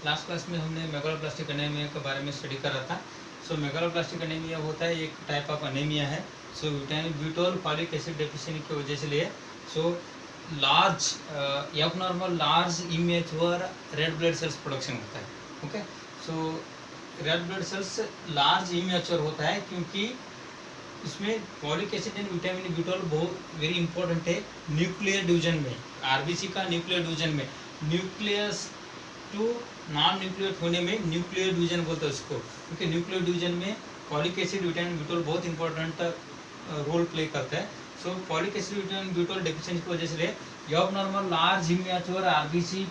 Last class में हमने megaloblastic anaemia के बारे में स्टडी करा था। सो मेगालोब्लास्टिक एनीमिया होता है एक टाइप ऑफ एनीमिया है। So vitamin B12 folic acid deficiency की वजह से लिए so large abnormal large immature red blood cells production होता है। Okay, so red blood cells large immature होता है क्योंकि इसमें folic acid and vitamin B12 बहुत वेरी इंपॉर्टेंट है न्यूक्लियर डिवीजन में। आरबीसी का न्यूक्लियर डिवीजन में न्यूक्लियस टू नॉन न्यूक्लियर होने में न्यूक्लियर डिवीजन बोलते हैं उसको, क्योंकि न्यूक्लियर डिवीजन में फॉलिक एसिड विटामिन B12 बहुत इंपॉर्टेंट रोल प्ले करता है। So folic acid vitamin B12 deficiency की वजह से abnormal large immature RBC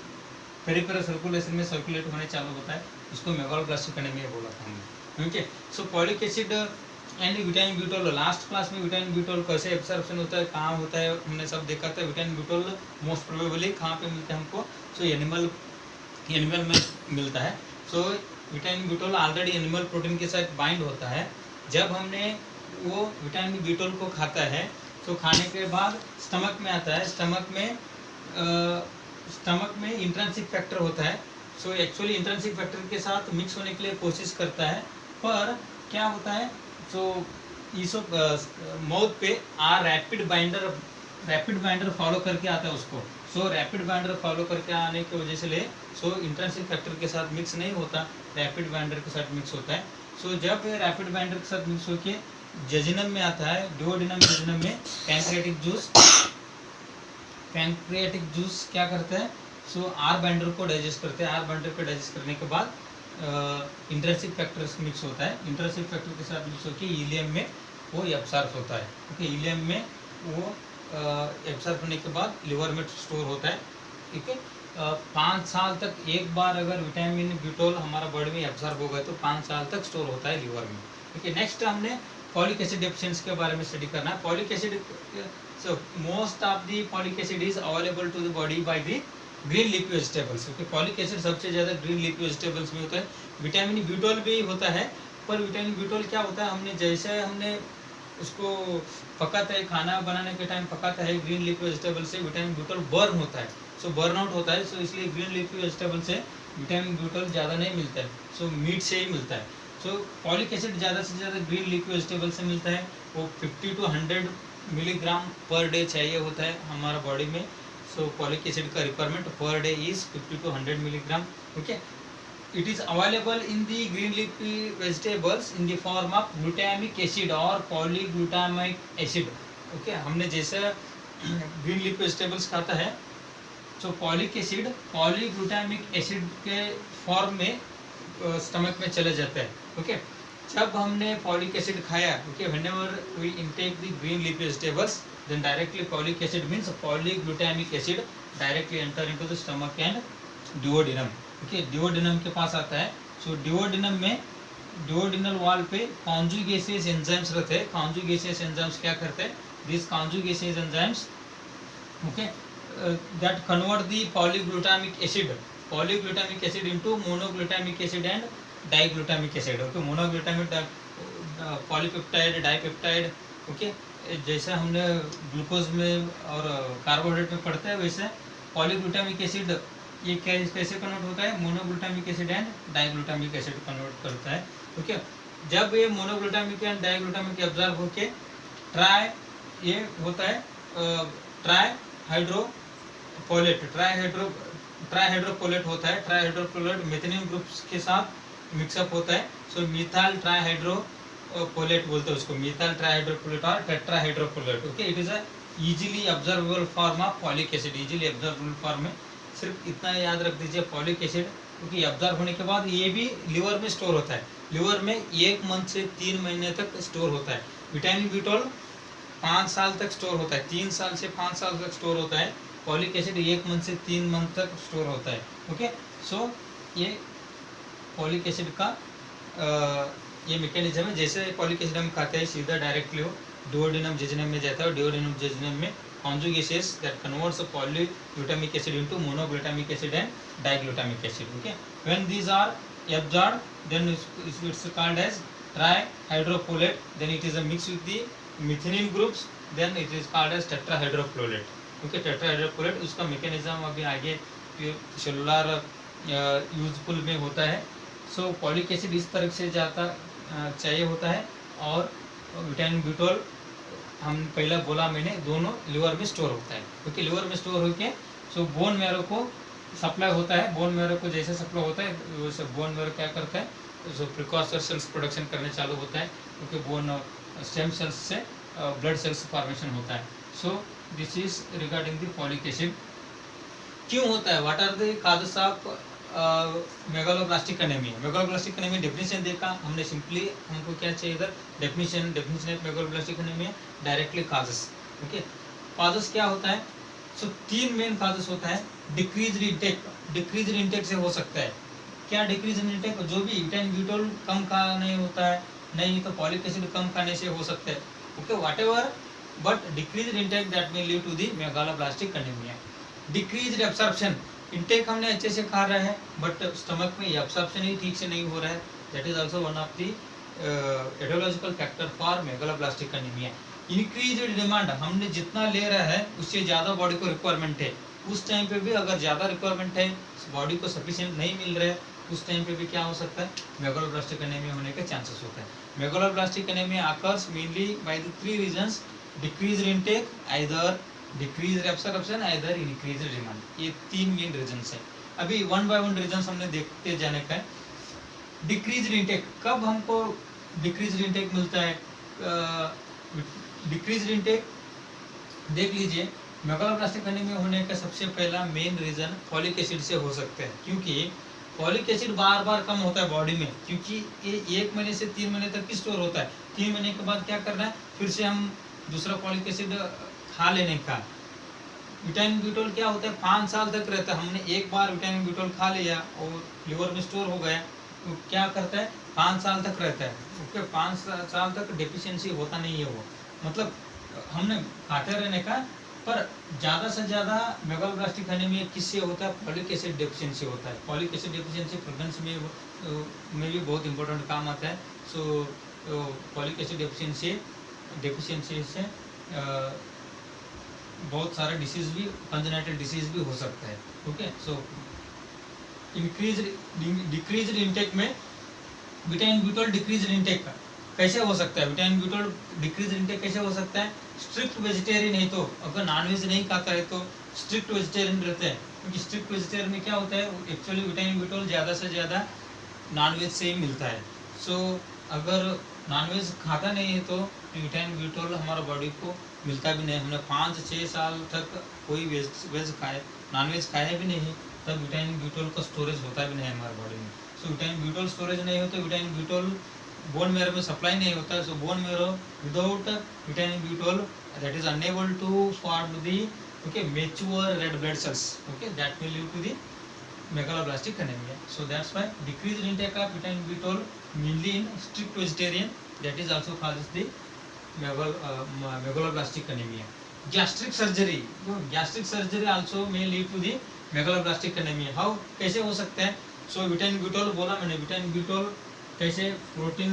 peripheral circulation में सर्कुलेट होने चालू होता है, इसको मेगालोब्लास्टिक एनीमिया बोला था हमने। Okay, so folic acid and vitamin B12 last class में विटामिन B12 कैसे एब्सॉर्प्शन होता है, कहाँ होता है, हमने सब देखा था। विटामिन B12 मोस्ट प्रोबेबली कहाँ पे मिलता है हमको, सो एनिमल में मिलता है। So vitamin B12 already animal protein के साथ बाइंड होता है। जब हमने वो विटामिन B12 को खाता है तो खाने के बाद स्टमक में आता है। स्टमक में इंट्रिंसिक फैक्टर होता है। सो एक्चुअली इंट्रिंसिक फैक्टर के साथ मिक्स होने के लिए कोशिश करता है, पर क्या होता है, सो इसो माउथ पे रैपिड बाइंडर फॉलो करके आता है उसको। सो रैपिड बाइंडर फॉलो करके आने की वजह से सो इंट्रिंसिक फैक्टर के साथ मिक्स नहीं होता, रैपिड बाइंडर के साथ मिक्स होता है। सो जब रैपिड बाइंडर के साथ मिक्स होके जेजिनम में आता है, डुओडेनम जेजिनम में पैंक्रियाटिक जूस क्या करता है, सो आर बाइंडर को डाइजेस्ट करते हैं। आर बाइंडर को डाइजेस्ट करने के बाद इंट्रिंसिक फैक्टर मिक्स होता है। इंट्रिंसिक फैक्टर के साथ मिक्स होकर इलियम में वो एब्सॉर्ब होता है। ओके, इलियम में वो एब्सॉर्ब होने के बाद लिवर में स्टोर होता है। ठीक है, 5 साल तक एक बार अगर विटामिन B12 हमारा बॉडी में एब्सॉर्ब हो गया तो 5 साल तक स्टोर होता है लिवर में। ठीक है, नेक्स्ट हमने फॉलिक एसिड डेफिशिएंसी के बारे में स्टडी करना है। Folic acid, so most of the folic acid is available to the body by the green leafy vegetables. Okay, folic acid सबसे ज़्यादा ग्रीन लीफी वेजिटेबल्स में होता है। विटामिन B12 भी होता है, पर विटामिन B12 क्या होता है, हमने उसको पकाता है, खाना बनाने के टाइम पकाता है ग्रीन लीफी वेजिटेबल से विटामिन B12 बर्न होता है। सो बर्न आउट होता है। सो इसलिए ग्रीन लीफी वेजिटेबल से विटामिन B12 ज़्यादा नहीं मिलता है, सो मीट से ही मिलता है। सो फॉलिक एसिड ज़्यादा से ज़्यादा ग्रीन लीफी वेजिटेबल से मिलता है। वो 50 to 100 मिलीग्राम पर डे चाहिए होता है हमारा बॉडी में। सो फॉलिक एसिड का requirement per day is 50 to 100 milligram. Okay, it is available in the green leafy vegetables in the form of glutamic acid और polyglutamic acid। ओके, हमने जैसे green leafy vegetables खाता है, सो फॉलिक एसिड पॉलीग्लूटामिक एसिड के form में stomach में चले जाता है। ओके, जब हमने फॉलिक एसिड खाया, okay, whenever we intake the green leafy vegetables then directly folic acid means polyglutamic acid directly enter into the stomach and duodenum। Okay, duodenum के पास आता है। सो डिओडेनम में डिओडेनल वॉल पे कॉन्जुगेसेस एंजाइम्स रहते हैं। कॉन्जुगेसेस एंजाइम्स क्या करते हैं, this conjugases enzymes okay that convert the polyglutamic acid into monoglutamic acid and diglutamic acid. Okay, monoglutamic polypeptide dipeptide. Okay, जैसे हमने ग्लूकोज में और कार्बोहाइड्रेट में पढ़ते हैं वैसे पॉलीग्लूटामिक एसिड ये कैसे कन्वर्ट होता है, मोनोग्लूटामिक acid and diglutamic acid convert करता है। ओके, जब ये मोनोग्लूटामिक एंड डाइग्लूटामिक एब्जॉर्ब होके ये होता है ट्राई हाइड्रोपोलेट होता है। ट्राई हाइड्रोपोलेट मेथिनिन ग्रुप्स के साथ मिक्सअप होता है। सो मिथाइल ट्राई हाइड्रोपोलेट बोलते हैं उसको, मिथाइल ट्राई हाइड्रोपोलेट और tetra hydrofolate. Okay, it is a easily observable form of folic acid. Easily observable form में सिर्फ इतना याद रख दीजिए, फॉलिक एसिड क्योंकि एब्जॉर्ब होने के बाद ये भी लिवर में स्टोर होता है। लिवर में 1 मंथ से 3 महीने तक स्टोर होता है। विटामिन B12 5 साल तक स्टोर होता है, 3 साल से 5 साल तक स्टोर होता है। फॉलिक एसिड 1 मंथ से 3 मंथ तक स्टोर होता है। ओके, सो ये फॉलिक एसिड का ये मैकेनिज्म है। जैसे फॉलिक एसिड हम खाते हैं सीधा डायरेक्टली वो डुओडेनम जेजिनम में जाता है। डुओडेनम जेजिनम में conjugases that converts a polyglutamic acid into monoglutamic acid and diglutamic acid। Okay, when these are absorbed then it's called as trihydrofolate, then it is a mix with the methionine groups, then it is called as tetrahydrofolate। Okay, tetrahydrofolate उसका mechanism अभी आगे cellular useful में होता है। So folic acid इस तरह से जाता चाहिए होता है, और विटामिन ब्यूटोल हम पहला बोला मैंने दोनों लिवर में स्टोर होता है, क्योंकि लिवर में स्टोर होके सो बोन मैरो को सप्लाई होता है। बोन मैरो को जैसे सप्लाई होता है वैसे बोन मैरो क्या करता है, जो प्रिकॉर्सर सेल्स प्रोडक्शन करने चालू होता है, क्योंकि बोन स्टेम सेल्स से ब्लड सेल्स फॉर्मेशन होता है। So this is regarding the folic acid. क्यों होता है, what are the causes of megaloblastic anaemia. Megaloblastic anaemia definition देखा हमने, सिंपली हमको क्या चाहिए इधर, definition of megaloblastic anaemia directly causes. Okay, causes क्या होता है, सो तीन मेन कॉजेस होता है। डिक्रीज इंटेक से हो सकता है। क्या डिक्रीज इंटेक, जो भी विटामिन ब्यूटोल कम खाने होता है, नहीं तो फॉलिक एसिड कम खाने से हो सकता है। Okay, whatever, but decrease intake that may lead to the megaloblastic anaemia. Decrease absorption, intake हमने अच्छे से खा रहे हैं बट स्टमक में एब्सॉर्प्शन ही ठीक से नहीं हो रहा है, that is also one of the aetiological factor for megaloblastic anaemia. Increase demand, हमने जितना ले रहा है उससे ज़्यादा बॉडी को रिक्वायरमेंट है, उस टाइम पे भी अगर ज़्यादा रिक्वायरमेंट है, बॉडी को सफिशिएंट नहीं मिल रहा है, उस टाइम पे भी क्या हो सकता है, मेगालोब्लास्टिक एनीमिया होने के चांसेस होता है। Megaloblastic anaemia occurs mainly by the three reasons, decrease intake, either decrease absorption, either increase demand. ये तीन मेन रीजंस है। अभी वन बाय वन रीजंस हमने देखते जाने का है। डिक्रीज इंटेक, कब हमको डिक्रीज इंटेक मिलता है, डिक्रीज इंटेक देख लीजिए, मेगालोब्लास्टिक एनीमिया होने का सबसे पहला मेन रीजन फॉलिक एसिड से हो सकता है, क्योंकि फॉलिक एसिड बार बार कम होता है बॉडी में, क्योंकि ये 1 महीने से 3 महीने तक की स्टोर होता है। 3 महीने के बाद क्या करना है, फिर से हम दूसरा फॉलिक एसिड खा लेने का। विटामिन ब्यूटोल क्या होता है, 5 साल तक रहता है। हमने एक बार विटामिन ब्यूटोल खा लिया और लिवर में स्टोर हो गया, तो क्या करता है, 5 साल तक रहता है। ओके, 5 साल तक डेफिशिएंसी होता नहीं है वो, मतलब हमने खाते रहने का। पर ज़्यादा से ज़्यादा मेगालोब्लास्टिक एनीमिया किससे होता है, फॉलिक एसिड डेफिशिएंसी होता है। फॉलिक एसिड डेफिशिएंसी प्रेगनेंसी में भी बहुत इंपॉर्टेंट काम आता है। सो फॉलिक एसिड डेफिशिएंसी से बहुत सारे डिसीज भी, कंजेनिटल डिसीज भी हो सकता है। ओके, सो डिक्रीज इंटेक में विटामिन ब्यूटोल डिक्रीज इंटेक कैसे हो सकता है, विटामिन ब्यूटोल डिक्रीज इंटेक कैसे हो सकता है। स्ट्रिक्ट वेजिटेरियन है, तो अगर नॉनवेज नहीं खाता है तो स्ट्रिक्ट वेजिटेरियन रहते हैं, क्योंकि स्ट्रिक्ट वेजिटेरियन में क्या होता है, एक्चुअली विटामिन ब्यूटोल ज़्यादा से ज़्यादा नॉनवेज से ही मिलता है। सो अगर नॉनवेज खाता नहीं है तो विटामिन ब्यूटोल हमारा बॉडी को मिलता भी नहीं। हमने 5-6 साल तक कोई वेज खाए, नॉनवेज खाया भी नहीं, तब विटामिन ब्यूटोल का स्टोरेज होता भी नहीं है हमारे बॉडी में। सो विटामिन ब्यूटोल स्टोरेज नहीं हो तो विटामिन ब्यूटोल बोन मैरो में सप्लाई नहीं होता है। So bone marrow without vitamin B twelve that is unable to form the mature red blood cells, that will lead to the megaloblastic anaemia. So that's why decreased intake of vitamin B12 mainly in strict vegetarian, that is also causes the megaloblastic anemia. Gastric surgery also may lead to the megaloblastic anemia. How, कैसे हो सकता है? So vitamin B12 बोला मैंने, vitamin B12 कैसे protein,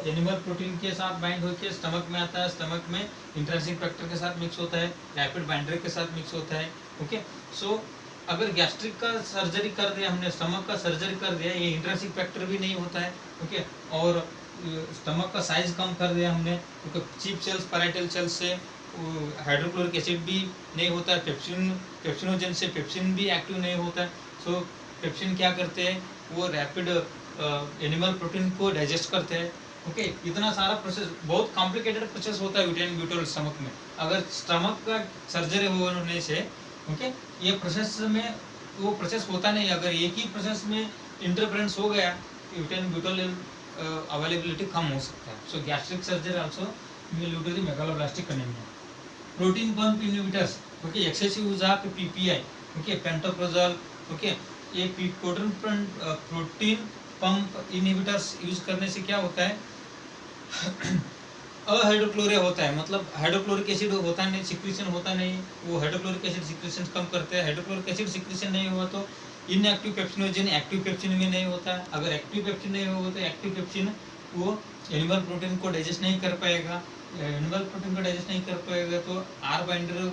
animal protein के साथ bind होकर स्टमक में आता है, स्टमक में इंट्रिंसिक फैक्टर के साथ मिक्स होता है, रैपिड बाइंडर के साथ मिक्स होता है. ओके, सो अगर गैस्ट्रिक का सर्जरी कर दिया हमने, स्टमक का सर्जरी कर दिया, ये इंट्रिंसिक फैक्टर भी नहीं होता है. ओके, और स्टमक का साइज कम कर दिया हमने, क्योंकि चीप सेल्स पैराइटल सेल्स से हाइड्रोक्लोरिक एसिड भी नहीं होता है, पेप्सिनोजन से पेप्सिन भी एक्टिव नहीं होता है. सो पेप्सिन क्या करते हैं, वो रैपिड एनिमल प्रोटीन को डाइजेस्ट करते हैं. ओके, इतना सारा प्रोसेस, बहुत कॉम्प्लिकेटेड प्रोसेस होता है विटामिन B12 स्टमक में. अगर स्टमक का सर्जरी होने से ये प्रोसेस में वो प्रोसेस होता नहीं. अगर एक ही प्रोसेस में इंटरफेरेंस हो गया तो विटामिन B12 अवेलेबिलिटी कम हो सकता है. So gastric surgery also may lead to the megaloblastic anemia. Protein pump inhibitors, okay, excessive use of PPI, okay, pantoprazole, okay, ये प्रोटीन पंप इनहिबिटर्स यूज करने से क्या होता है, अहाइड्रोक्लोरिक होता है, मतलब हाइड्रोक्लोरिक एसिड होता नहीं, सिक्रीशन होता नहीं, वो हाइड्रोक्लोरिक एसिड सिक्रीशन कम करते हैं. हाइड्रोक्लोरिक एसिड सिक्रीशन नहीं हुआ तो इनएक्टिव पेप्सिनोजन एक्टिव पेप्सिन में नहीं होता है. अगर एक्टिव पेप्सिन नहीं होगा तो एक्टिव पेप्सिन वो एनिमल प्रोटीन को डाइजेस्ट नहीं कर पाएगा. एनिमल प्रोटीन को डाइजेस्ट नहीं कर पाएगा तो आर बाइंडर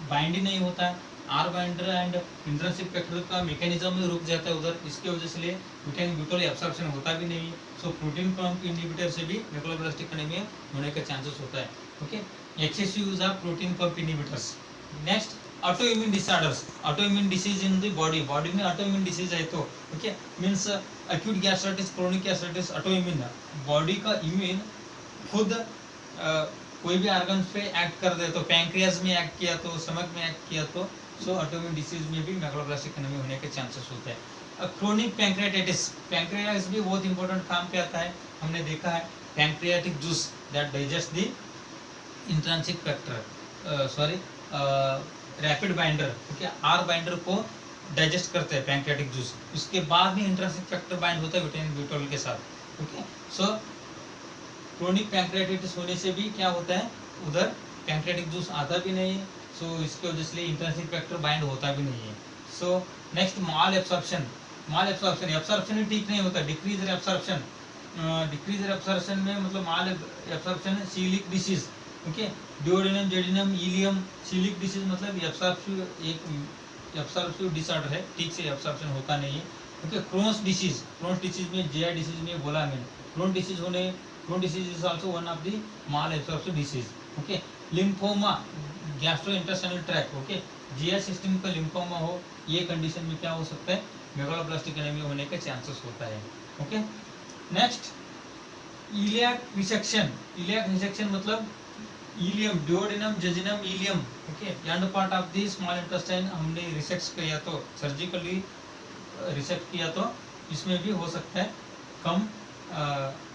बाइंड ही नहीं होता है. R binder and intrinsic factor का मैकेनिज्म में रुक जाता है उधर, इसकी वजह से ब्यूटेन ब्यूटोल एब्सॉर्प्शन होता भी नहीं है। सो प्रोटीन पंप इनहिबिटर से भी मैक्रोब्लास्टिक एनीमिया होने का चांसेस होता है। Okay, excessive use of protein pump inhibitors. Next, auto immune disorders, auto immune disease in the body, body में ऑटो इम्यून डिसीज है तो okay means acute gastritis, chronic gastritis, auto immune, body का immune खुद कोई भी organ पे act कर दे, तो पैंक्रियाज में एक्ट किया तो, स्टमक में एक्ट किया तो, सो ऑटो इम्यून डिसीज में भी मैक्रोब्लास्टिक एनीमिया होने के चांसेस होते हैं। क्रोनिक पैंक्रियाटाइटिस, पैंक्रियाज भी बहुत इंपॉर्टेंट काम पे आता है, हमने देखा है pancreatic juice that digest the intrinsic factor, sorry rapid binder, okay R binder को डाइजेस्ट करते हैं पैंक्रियाटिक जूस, उसके बाद में इंट्रिंसिक फैक्टर बाइंड होता है विटामिन ब्यूटोल के साथ। ओके, सो क्रोनिक पैंक्रियाटाइटिस होने से भी क्या होता है, उधर पैंक्रियाटिक जूस आता भी नहीं है, सो इसके वजह से इंट्रिंसिक फैक्टर बाइंड होता भी नहीं है। So next, malabsorption, malabsorption, absorption ही ठीक नहीं होता, डिक्रीज एब्सॉर्प्शन, डिक्रीज एब्सॉर्प्शन में मतलब malabsorption, coeliac disease, okay duodenum, jejunum, ileum, coeliac disease मतलब एब्सॉर्प्टिव डिसऑर्डर है, ठीक से एब्सॉर्प्शन होता नहीं है। Okay, Crohn's disease, Crohn's disease में जीआई डिसीज में बोला मैंने, क्रोन डिसीज होने, Crohn disease is also one of the malabsorptive disease. Okay, lymphoma, gastrointestinal tract, okay GI system का लिम्फोमा हो, ये कंडीशन में क्या हो सकता है, मैक्रोब्लास्टिक एनीमिया होने के चांसेस होता है। Okay, next, iliac resection, iliac resection मतलब ileum, duodenum, jejunum, ileum, okay end part of the small intestine हमने रिसेक्ट किया तो, सर्जिकली रिसेक्ट किया तो इसमें भी हो सकता है कम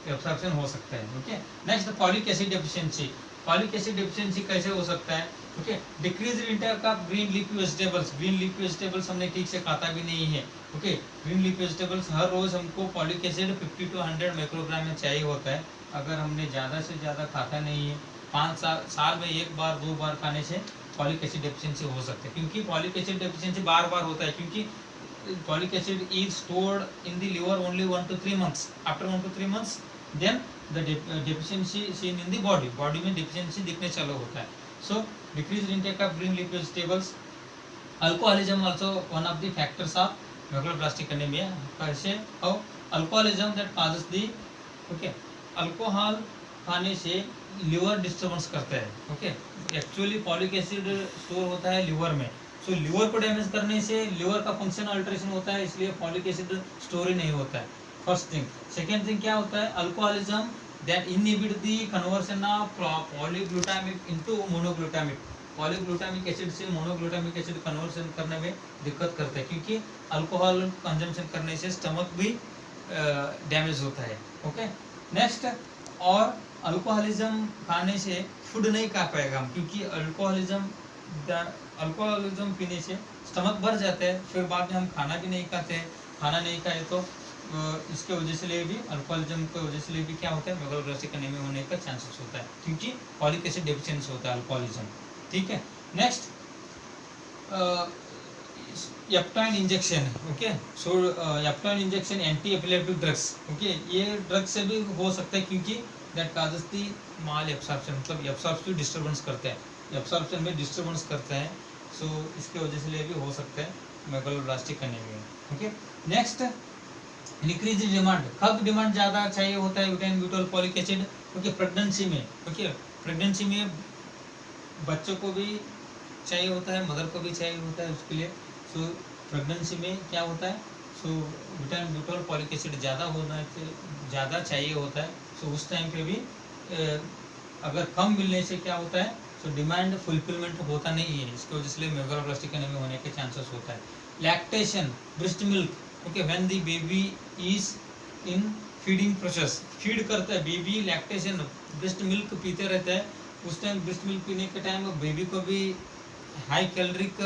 एब्सॉर्प्शन हो सकता है। Okay, next, folic acid deficiency, folic acid deficiency कैसे हो सकता है, okay decrease intake of green leafy vegetables, green leafy vegetables हमने ठीक से खाता भी नहीं है। ओके, ग्रीन लीफी वेजिटेबल्स हर रोज हमको फॉलिक एसिड 50 to 100 माइक्रोग्राम में चाहिए होता है, अगर हमने ज़्यादा से ज़्यादा खाता नहीं है, 5 साल में एक बार 2 बार खाने से फॉलिक एसिड डेफिशिएंसी हो सकता है, क्योंकि फॉलिक एसिड डेफिशिएंसी बार बार होता है, क्योंकि folic acid is stored in the liver only 1 to 3 months, after 1 to 3 months then the deficiency seen in the body, body में डेफिशिएंसी दिखने चालू होता है। So decrease intake of green leaf vegetables, alcoholism also one of the factors of macroblastic anaemia. कैसे, how, alcoholism that causes the, okay alcohol खाने से liver disturbance करता है। Okay, actually folic acid store होता है लिवर में, सो liver को damage करने से लिवर का फंक्शन अल्टरेशन होता है, इसलिए फॉलिक एसिड स्टोर ही नहीं होता है, फर्स्ट थिंग। सेकेंड थिंग क्या होता है, alcoholism that inhibit the conversion of polyglutamic into monoglutamic, polyglutamic acid से मोनोग्लूटामिक एसिड कन्वर्शन करने में दिक्कत करता है, क्योंकि अल्कोहल कंजम्पशन करने से स्टमक भी डैमेज होता है। ओके, नेक्स्ट, और अल्कोहलिज्म खाने से फूड नहीं खा पाएगा हम, क्योंकि अल्कोहलिज्म पीने से स्टमक भर जाता है, फिर बाद में हम खाना भी नहीं खाते हैं, खाना नहीं खाए तो इसके वजह से भी अल्कोहलिज्म की वजह से भी क्या होता है, मैक्रोब्लास्टिक एनीमिया होने का चांसेस होता है, क्योंकि फॉलिक एसिड डेफिशिएंसी होता है अल्कोहलिज्म। ठीक है, नेक्स्ट, एप्टाइन इंजेक्शन, ओके सो एप्टाइन injection anti epileptic drugs, okay ये ड्रग से भी हो सकता है, क्योंकि that causes the malabsorption, मतलब एब्सॉर्प्टिव डिस्टर्बेंस करते हैं, एब्सॉर्प्शन में डिस्टर्बेंस करते हैं, सो इसके वजह से भी हो सकता है macroblastic anaemia. Okay, next, increase demand, कब डिमांड ज़्यादा चाहिए होता है vitamin B twelve folic acid, okay pregnancy में, ओके प्रेगनेंसी में बच्चों को भी चाहिए होता है, मदर को भी चाहिए होता है उसके लिए, सो प्रेगनेंसी में क्या होता है, so vitamin B twelve folic acid ज़्यादा चाहिए होता है, सो उस टाइम पे भी अगर कम मिलने से क्या होता है, सो डिमांड फुलफिलमेंट होता नहीं है, इसकी वजह से मैक्रोब्लास्टिक एनीमिया होने के चांसेस होता है। Lactation, breast milk, okay when the baby is in feeding process, feed करता है बेबी, लैक्टेशन ब्रेस्ट मिल्क पीते रहता है, उस टाइम ब्रेस्ट मिल्क पीने के टाइम बेबी को भी हाई कैलोरिक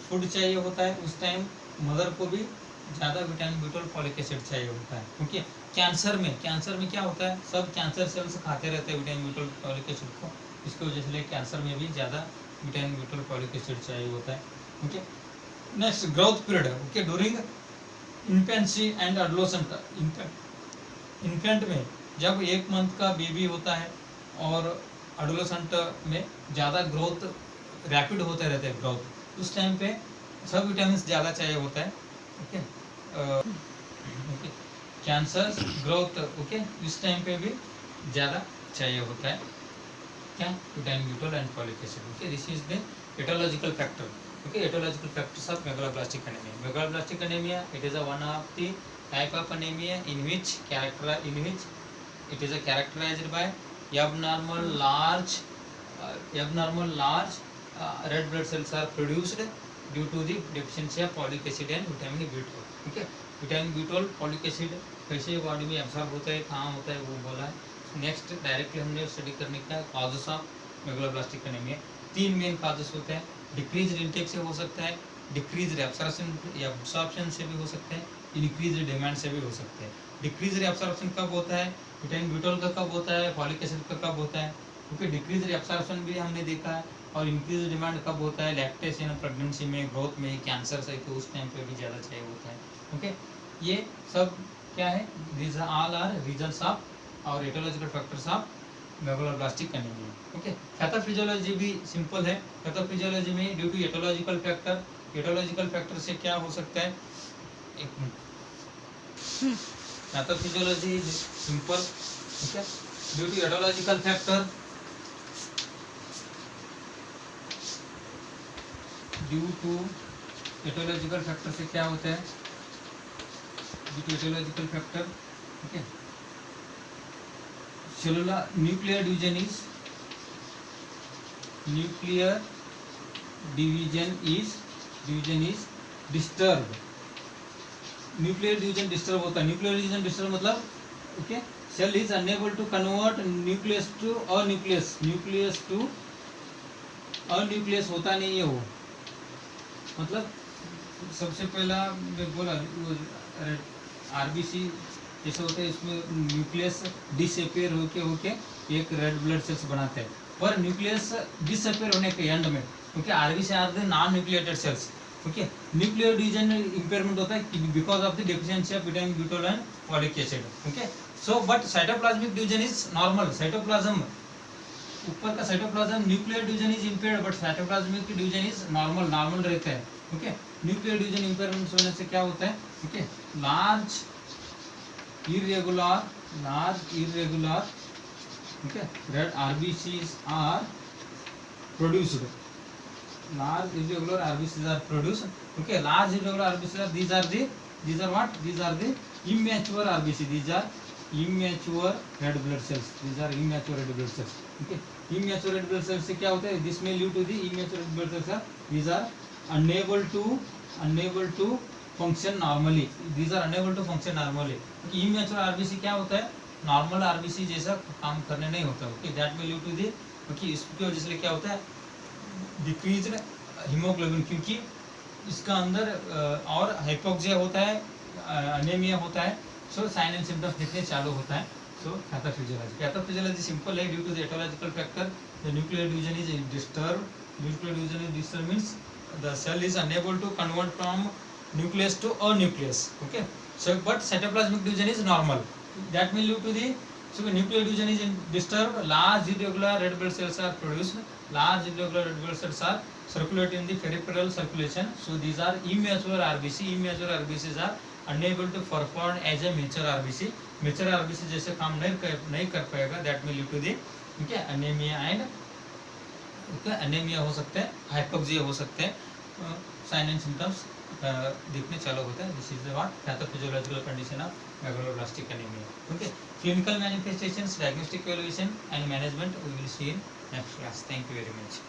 फूड चाहिए होता है, उस टाइम मदर को भी ज़्यादा विटामिन ब्यूटोल फॉलिक एसिड चाहिए होता है। ओके, कैंसर में क्या होता है, सब कैंसर सेल्स खाते रहते हैं विटामिन ब्यूटोल फॉलिक एसिड को, इसकी वजह से कैंसर में भी ज़्यादा विटामिन ब्यूटोल फॉलिक एसिड चाहिए होता है। Okay, next, growth period, okay during infancy and adolescent, infant में जब 1 मंथ का बेबी होता है और एडोलेसेंट में ज़्यादा ग्रोथ रैपिड होते रहते हैं ग्रोथ, उस टाइम पे सब विटामिन ज़्यादा चाहिए होता है। Okay okay, cancer growth, okay, इस टाइम पे भी ज़्यादा चाहिए होता है क्या, vitamin B12 and folic acid. Okay, this is the aetiological factor. Okay, aetiological factors of megaloblastic anaemia. Megaloblastic anaemia, it is a one of the type of anemia in which it is characterized by abnormal large red blood cells are produced due to the deficiency of folic acid and vitamin B12। okay, vitamin B12 folic acid कैसे body में absorb होता है, कहाँ होता है, वो बोला है। नेक्स्ट डायरेक्टली हमने स्टडी करने का causes of megaloblastic anaemia. 3 main causes होते हैं। डिक्रीज इंटेक से हो सकता है, डिक्रीज एब्सॉर्प्शन से भी हो सकते हैं, इंक्रीज डिमांड से भी हो सकते हैं। डिक्रीज एब्सॉर्प्शन कब होता है, विटामिन B12 का कब होता है, फॉलिक एसिड का कब होता है। क्योंकि डिक्रीज एब्सॉर्प्शन भी हमने देखा है, और इंक्रीज डिमांड कब होता है, लैक्टेशन, प्रेगनेंसी में, ग्रोथ में, कैंसर से, तो उस टाइम पे भी ज़्यादा चाहिए होता है। ओके, ये सब क्या है, these all are reasons of और aetiological factors of megaloblastic anaemia. Okay, pathophysiology भी सिंपल है। पैथोफिजियोलॉजी में ड्यू टू एटोलॉजिकल फैक्टर से क्या हो सकता है, एक minute, pathophysiology is simple. Okay, due to aetiological factor, से क्या होता है, due to aetiological factor, okay, cellular nuclear division is disturbed। Nuclear division disturb होता है। न्यूक्लियर डिवीजन डिस्टर्ब मतलब okay, cell is unable to convert nucleus to अन्यूक्लियस होता नहीं है वो। मतलब सबसे पहला मैं बोला आरबीसी जैसे होते हैं, इसमें न्यूक्लियस डिसअपियर होके एक रेड ब्लड सेल्स बनाते हैं, पर न्यूक्लियस डिसअपियर होने के एंड में, क्योंकि RBC are the non nucleated cells. Okay, nuclear division impairment होता है because of the deficiency of vitamin B12 and folic acid. Okay, so but cytoplasmic division is normal. Cytoplasm, ऊपर का cytoplasm, nuclear division is impaired but cytoplasmic division is normal रहता है। Okay, nuclear division impairment होने से क्या होता है, okay, large irregular okay red RBCs are produced। large irregular RBCs are produced। okay, large irregular RBCs are these are the immature RBC। these are immature red blood cells। okay, immature red blood cells से क्या होता है, this may lead to the immature red blood cells are these are unable to function normally. These are unable to function normally. Immature RBC क्या होता है, normal RBC जैसा काम करने नहीं होता। Okay, that will lead to the, क्योंकि इसकी वजह से क्या होता है, डिक्रीज्ड हीमोग्लोबिन, क्योंकि इसका अंदर और हाइपोक्सिया होता है, अनेमिया होता है। सो साइन एंड सिम्टम्स दिखने चालू होता है। सो पैथोफिजियोलॉजी सिंपल है। Due to the aetiological factor the nuclear division is disturb. Nuclear division is disturb means the cell is unable to convert from nucleus to a nucleus। okay, so but cytoplasmic division is normal, that will lead to the, so nuclear division is disturbed, large irregular red blood cells are produced, large irregular red blood cells are circulating in the peripheral circulation। so these are immature RBC। immature RBCs are unable to perform as a mature RBC। mature RBC जैसे काम नहीं कर पाएगा, that will lead to the okay anemia and okay anemia हो सकते हैं, hypoxia हो सकते हैं, साइन एंड सिम्टम्स दिखने चालू होता है। This is the what pathophysiological condition of megaloblastic anaemia. Okay, clinical manifestations, diagnostic evaluation and management we will see in next class. Thank you very much.